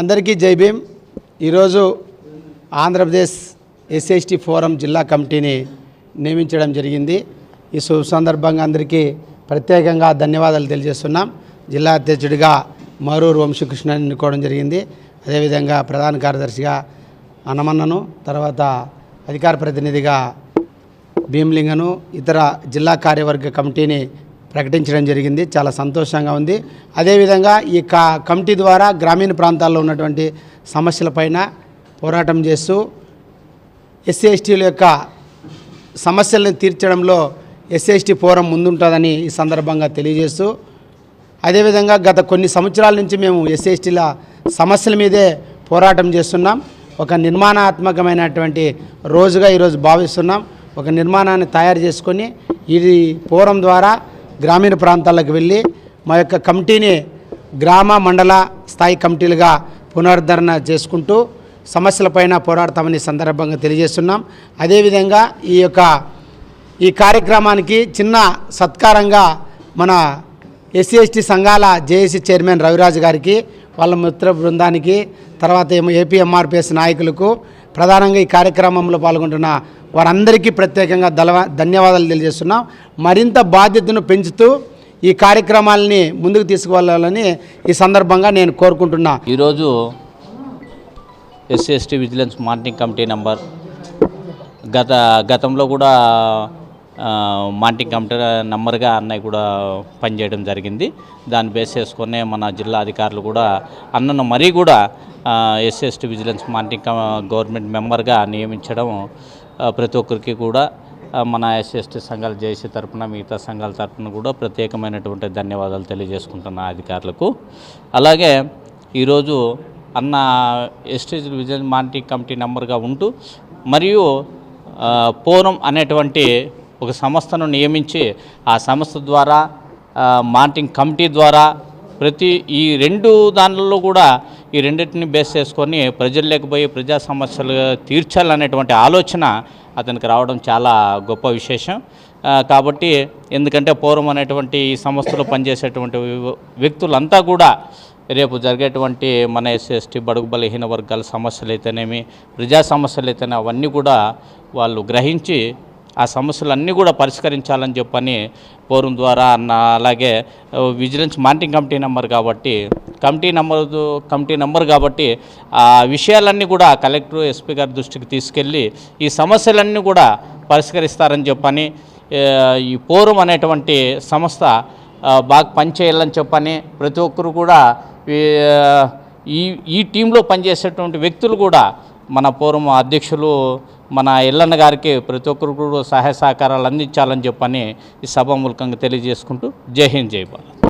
అందరికీ జై భీమ్. ఈరోజు ఆంధ్రప్రదేశ్ ఎస్సీ/ఎస్టీ ఫోరం జిల్లా కమిటీని నియమించడం జరిగింది. ఈ సందర్భంగా అందరికీ ప్రత్యేకంగా ధన్యవాదాలు తెలియజేస్తున్నాం. జిల్లా అధ్యక్షుడిగా మరూరు వంశీకృష్ణని ఎన్నుకోవడం జరిగింది. అదేవిధంగా ప్రధాన కార్యదర్శిగా హనుమన్నను, తర్వాత అధికార ప్రతినిధిగా భీమలింగను, ఇతర జిల్లా కార్యవర్గ కమిటీని ప్రకటించడం జరిగింది. చాలా సంతోషంగా ఉంది. అదేవిధంగా ఈ కమిటీ ద్వారా గ్రామీణ ప్రాంతాల్లో ఉన్నటువంటి సమస్యలపైన పోరాటం చేస్తూ ఎస్సీ/ఎస్టీల యొక్క సమస్యలను తీర్చడంలో ఎస్సీ/ఎస్టీ ఫోరం ముందుంటుందని ఈ సందర్భంగా తెలియజేస్తూ, అదేవిధంగా గత కొన్ని సంవత్సరాల నుంచి మేము ఎస్సీ/ఎస్టీల సమస్యల మీదే పోరాటం చేస్తున్నాం. ఒక నిర్మాణాత్మకమైనటువంటి రోజుగా ఈరోజు భావిస్తున్నాం. ఒక నిర్మాణాన్ని తయారు చేసుకొని ఇది ఫోరం ద్వారా గ్రామీణ ప్రాంతాలకు వెళ్ళి మా యొక్క కమిటీని గ్రామ మండల స్థాయి కమిటీలుగా పునరుద్ధరణ చేసుకుంటూ సమస్యలపైన పోరాడతామని సందర్భంగా తెలియజేస్తున్నాం. అదేవిధంగా ఈ కార్యక్రమానికి చిన్న సత్కారంగా మన ఎస్సీ/ఎస్టీ సంఘాల జేఏసీ చైర్మన్ రవిరాజు గారికి, వాళ్ళ మిత్ర బృందానికి, తర్వాత ఏపీ ఎంఆర్పిఎస్ నాయకులకు, ప్రధానంగా ఈ కార్యక్రమంలో పాల్గొంటున్న వారందరికీ ప్రత్యేకంగా ధన్యవాదాలు తెలియజేస్తున్నాం. మరింత బాధ్యతను పెంచుతూ ఈ కార్యక్రమాలని ముందుకు తీసుకువెళ్ళాలని ఈ సందర్భంగా నేను కోరుకుంటున్నా. ఈరోజు ఎస్సీ/ఎస్టీ విజిలెన్స్ మానిటరింగ్ కమిటీ నంబర్ గతంలో కూడా మానిటరింగ్ కమిటీ నంబర్గా అన్నయ్య కూడా పనిచేయడం జరిగింది. దాన్ని బేస్ చేసుకునే మన జిల్లా అధికారులు కూడా అన్నను మరీ కూడా ఎస్సీ/ఎస్టీ విజిలెన్స్ మానిటరింగ్ గవర్నమెంట్ మెంబర్గా నియమించడం ప్రతి ఒక్కరికి కూడా మన ఎస్సీ/ఎస్టీ సంఘాల జేఏసీ తరఫున, మిగతా సంఘాల తరఫున కూడా ప్రత్యేకమైనటువంటి ధన్యవాదాలు తెలియజేసుకుంటున్న అధికారులకు. అలాగే ఈరోజు అన్న ఎస్టీ విజిలెన్స్ మానిటరింగ్ కమిటీ మెంబర్గా ఉంటూ మరియు ఫోరం అనేటువంటి ఒక సంస్థను నియమించి ఆ సంస్థ ద్వారా మానిటరింగ్ కమిటీ ద్వారా ఈ రెండు దానిలో కూడా ఈ రెండింటిని బేస్ చేసుకొని ప్రజల్లోకి పోయి ప్రజా సమస్యలు తీర్చాలనేటువంటి ఆలోచన అతనికి రావడం చాలా గొప్ప విశేషం. కాబట్టి ఎందుకంటే ఫోరం అనేటువంటి ఈ సంస్థలో పనిచేసేటువంటి వ్యక్తులంతా కూడా రేపు జరిగేటువంటి మన ఎస్సీ/ఎస్టీ బడుగు బలహీన వర్గాల సమస్యలు అయితేనేమి, ప్రజా సమస్యలు అయితేనే అవన్నీ కూడా వాళ్ళు గ్రహించి ఆ సమస్యలన్నీ కూడా పరిష్కరించాలని చెప్పని ఫోరం ద్వారా అలాగే విజిలెన్స్ మానిటరింగ్ కమిటీ నెంబర్ కాబట్టి ఆ విషయాలన్నీ కూడా కలెక్టర్, ఎస్పీ గారి దృష్టికి తీసుకెళ్ళి ఈ సమస్యలన్నీ కూడా పరిష్కరిస్తారని చెప్పని, ఈ ఫోరం అనేటువంటి సంస్థ బాగా పనిచేయాలని చెప్పని ప్రతి ఒక్కరు కూడా ఈ టీంలో పనిచేసేటువంటి వ్యక్తులు కూడా మన ఫోరం అధ్యక్షులు మన ఎల్లన్న గారికి ప్రతి ఒక్కరు కూడా సహాయ సహకారాలు అందించాలని చెప్పని ఈ సభాముఖంగా తెలియజేసుకుంటూ జై హింద్, జై భారత్.